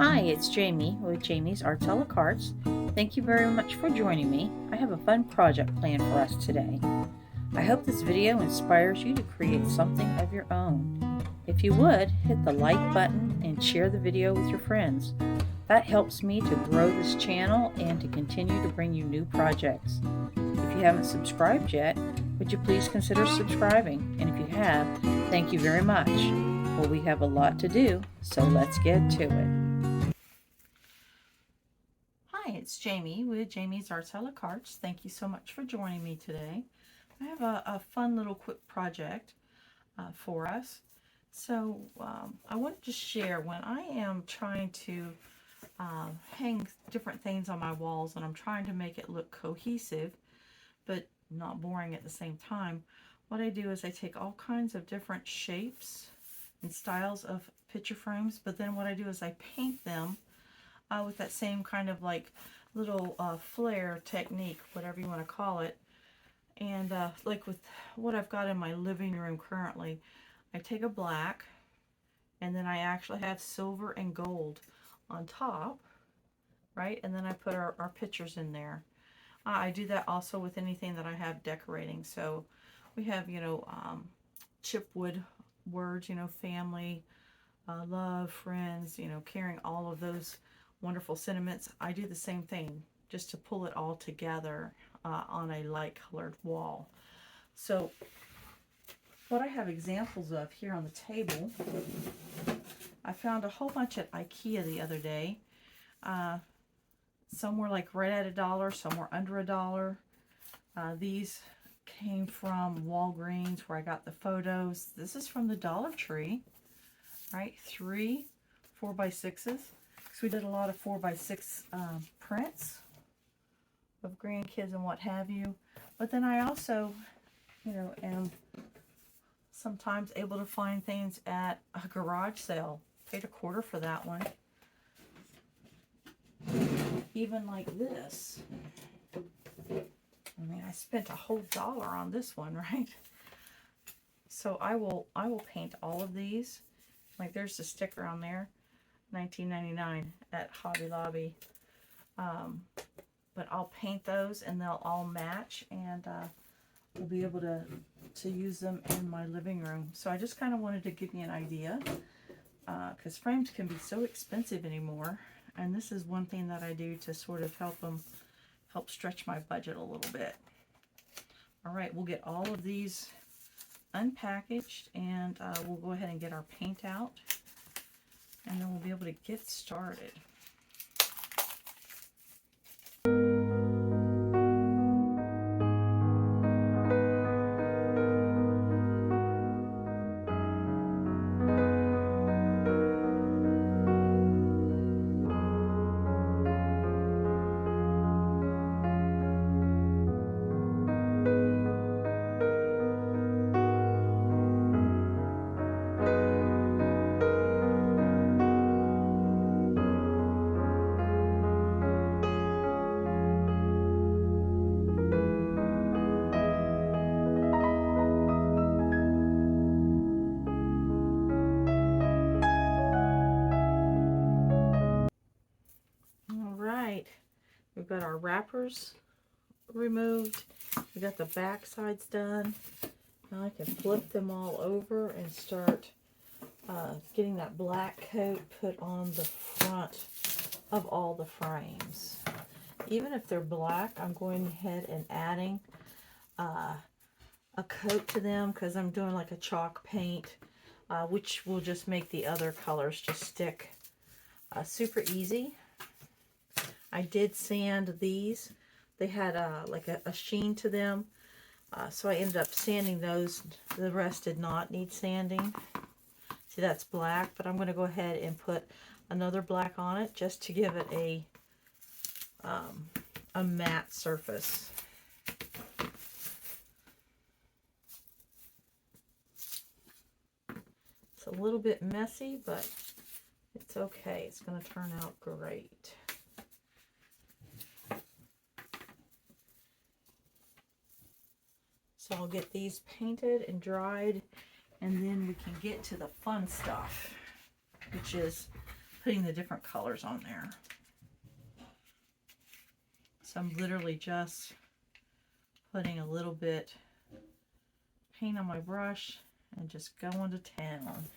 Hi, it's Jamie with Jamie's Arts a la Cartes. Thank you very much for joining me. I have a fun project planned for us today. I hope this video inspires you to create something of your own. If you would, hit the like button and share the video with your friends. That helps me to grow this channel and to continue to bring you new projects. If you haven't subscribed yet, would you please consider subscribing? And if you have, thank you very much. Well, we have a lot to do, so let's get to it. Hi, it's Jamie with Jamie's Arts a la Cartes. Thank you so much for joining me today. I have a fun little quick project for us. So I wanted to share when I am trying to hang different things on my walls and I'm trying to make it look cohesive but not boring at the same time. What I do is I take all kinds of different shapes and styles of picture frames, but then what I do is I paint them with that same kind of like little flare technique, whatever you want to call it. And like with what I've got in my living room currently, I take a black and then I actually have silver and gold on top, right? And then I put our pictures in there. I do that also with anything that I have decorating. So we have, chipwood words, family, love, friends, carrying all of those wonderful sentiments. I do the same thing just to pull it all together on a light colored wall. So what I have examples of here on the table, I found a whole bunch at IKEA the other day. Some were like right at $1, some were under $1. These came from Walgreens where I got the photos. This is from the Dollar Tree, right? 3 4x6s. So we did a lot of 4x6 prints of grandkids and what have you. But then I also, am sometimes able to find things at a garage sale. Paid $0.25 for that one. Even like this. I mean, I spent a whole $1 on this one, right? So I will paint all of these. Like there's the sticker on there, $19.99 at Hobby Lobby. But I'll paint those and they'll all match, and we'll be able to use them in my living room. So I just kind of wanted to give you an idea, because frames can be so expensive anymore. And this is one thing that I do to sort of help stretch my budget a little bit. All right, we'll get all of these unpackaged and we'll go ahead and get our paint out, and then we'll be able to get started. We've got our wrappers removed. We got the back sides done. Now I can flip them all over and start getting that black coat put on the front of all the frames. Even if they're black, I'm going ahead and adding a coat to them because I'm doing like a chalk paint, which will just make the other colors just stick super easy. I did sand these. They had like a sheen to them. So I ended up sanding those. The rest did not need sanding. See, that's black, but I'm going to go ahead and put another black on it just to give it a matte surface. It's a little bit messy, but it's okay. It's going to turn out great. So I'll get these painted and dried, and then we can get to the fun stuff, which is putting the different colors on there. So I'm literally just putting a little bit paint on my brush and just going to town.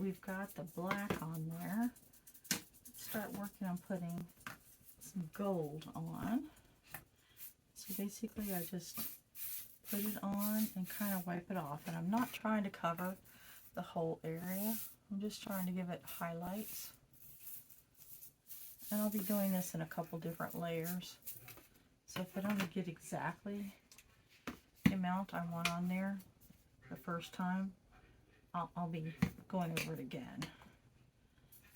We've got the black on there. Let's start working on putting some gold on. So basically I just put it on and kind of wipe it off. And I'm not trying to cover the whole area. I'm just trying to give it highlights. And I'll be doing this in a couple different layers. So if I don't get exactly the amount I want on there the first time, I'll be going over it again.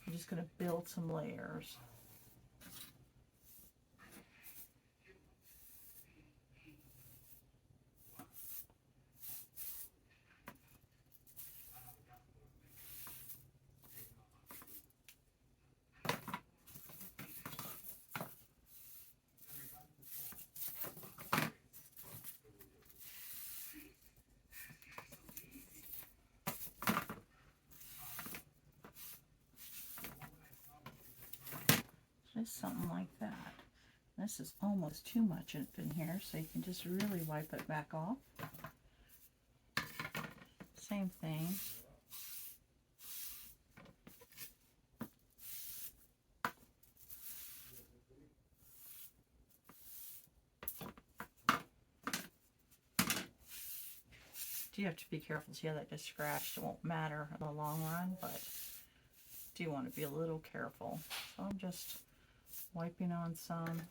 I'm just going to build some layers. Just something like that. This is almost too much in here, so you can just really wipe it back off. Same thing. You have to be careful. See how that just scratched? It won't matter in the long run, but do want to be a little careful. So I'm just wiping on some.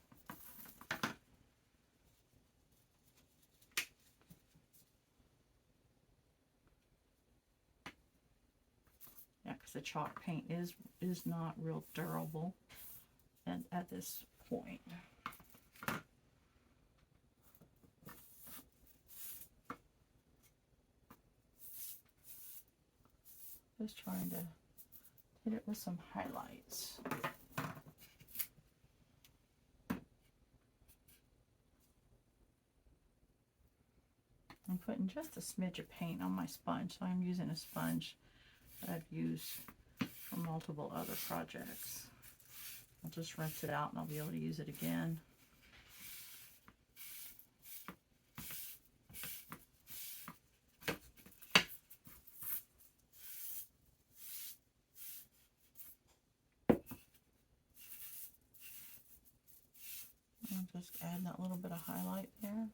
Yeah, because the chalk paint is not real durable at this point. Just trying to hit it with some highlights. I'm putting just a smidge of paint on my sponge, so I'm using a sponge that I've used for multiple other projects. I'll just rinse it out and I'll be able to use it again. And just add that little bit of highlight there.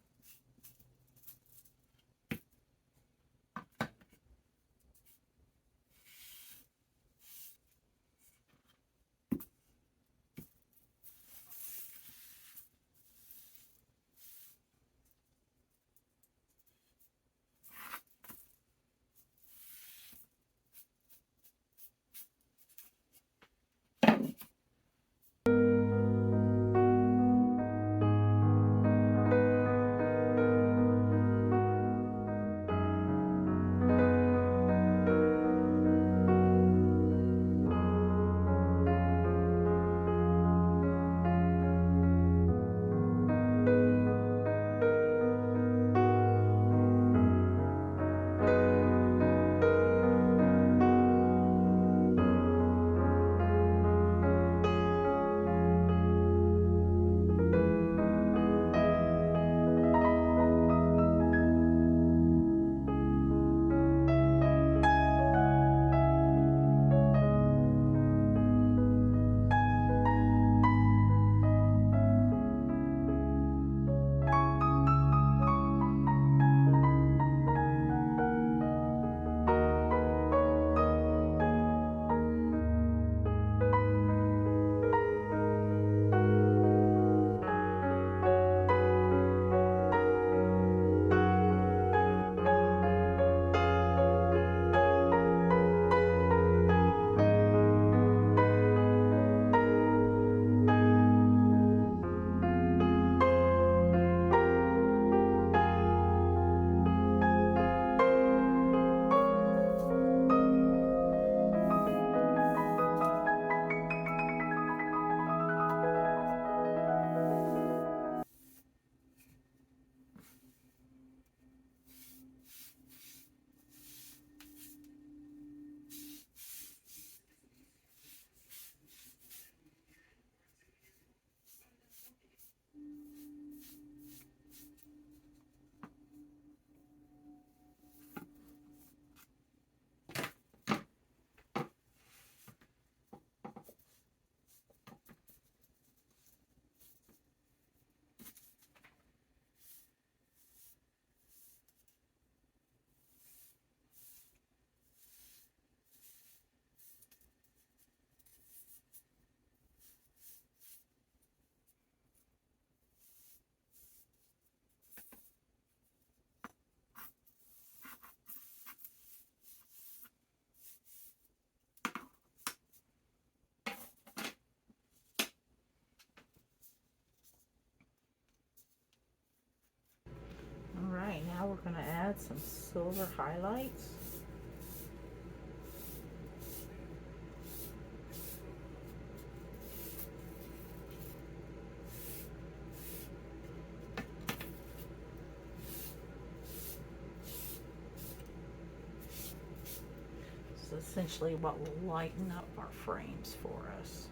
Now we're going to add some silver highlights. This is essentially what will lighten up our frames for us.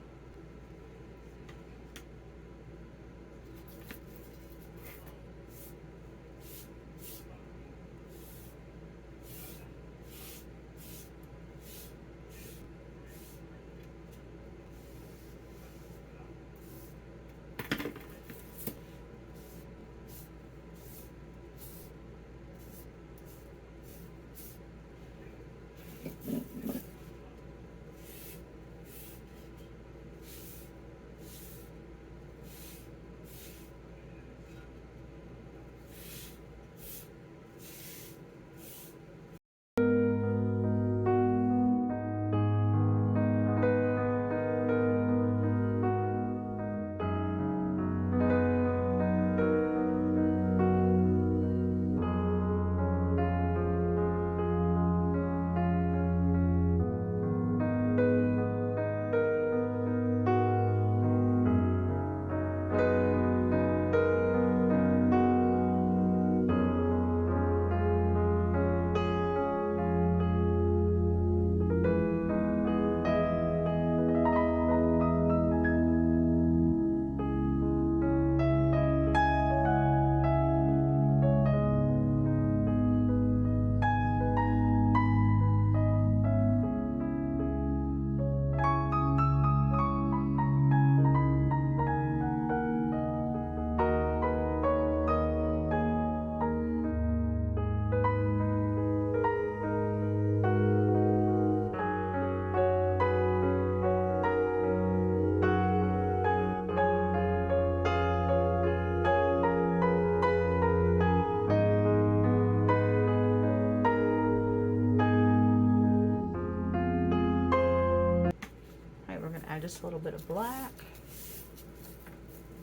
Just a little bit of black.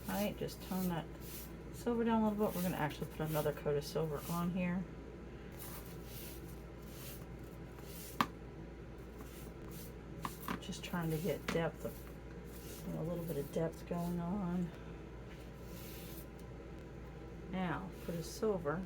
All right, just tone that silver down a little bit. We're going to actually put another coat of silver on here. Just trying to get depth, a little bit of depth going on. Now for the silver,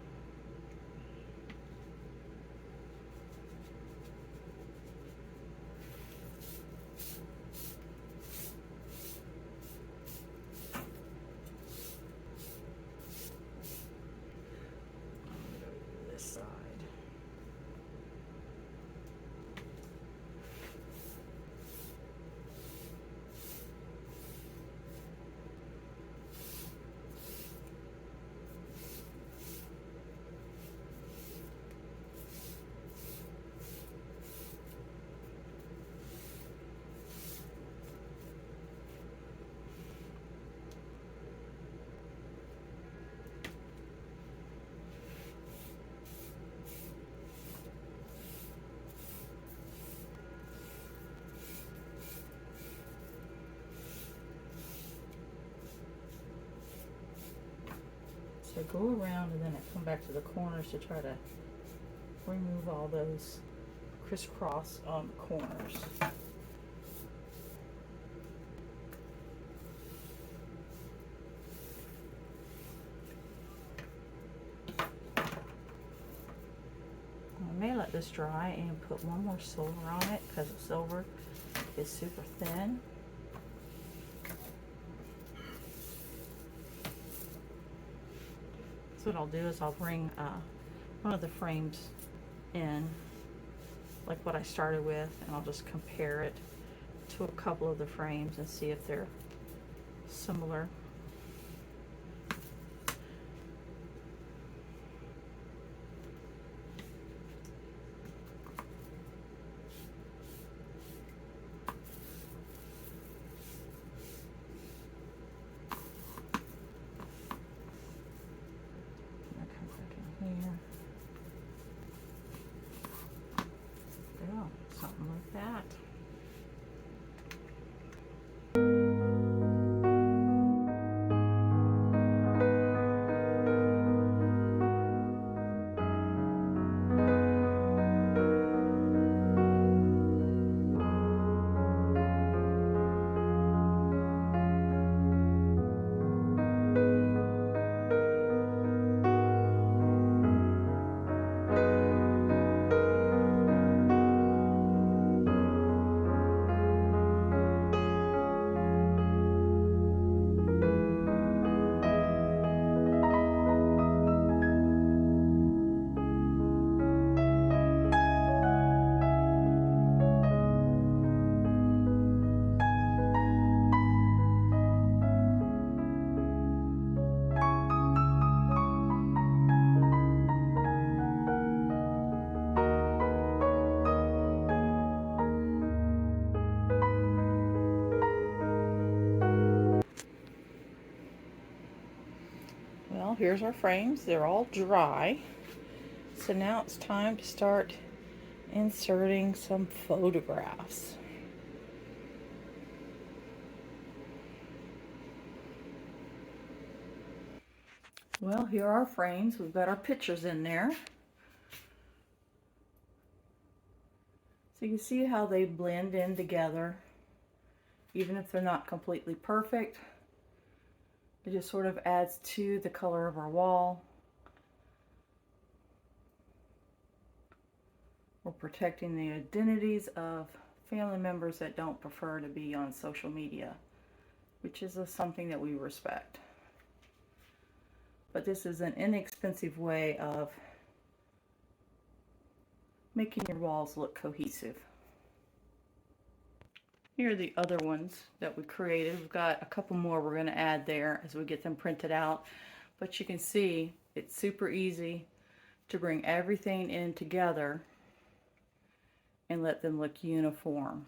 so go around and then I come back to the corners to try to remove all those crisscross on the corners. I may let this dry and put one more silver on it because the silver is super thin. So what I'll do is I'll bring one of the frames in, like what I started with, and I'll just compare it to a couple of the frames and see if they're similar. Something like that. here's our frames. They're all dry. So now it's time to start inserting some photographs. Well, here are our frames. We've got our pictures in there. So you can see how they blend in together. Even if they're not completely perfect, it just sort of adds to the color of our wall. We're protecting the identities of family members that don't prefer to be on social media, which is something that we respect. But this is an inexpensive way of making your walls look cohesive. Here are the other ones that we created. We've got a couple more we're going to add there as we get them printed out. But you can see it's super easy to bring everything in together and let them look uniform.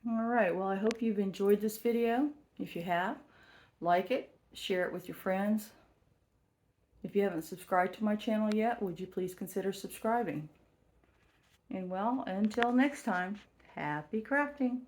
Alright, well, I hope you've enjoyed this video. If you have, like it, share it with your friends. If you haven't subscribed to my channel yet, would you please consider subscribing? And well, until next time, happy crafting!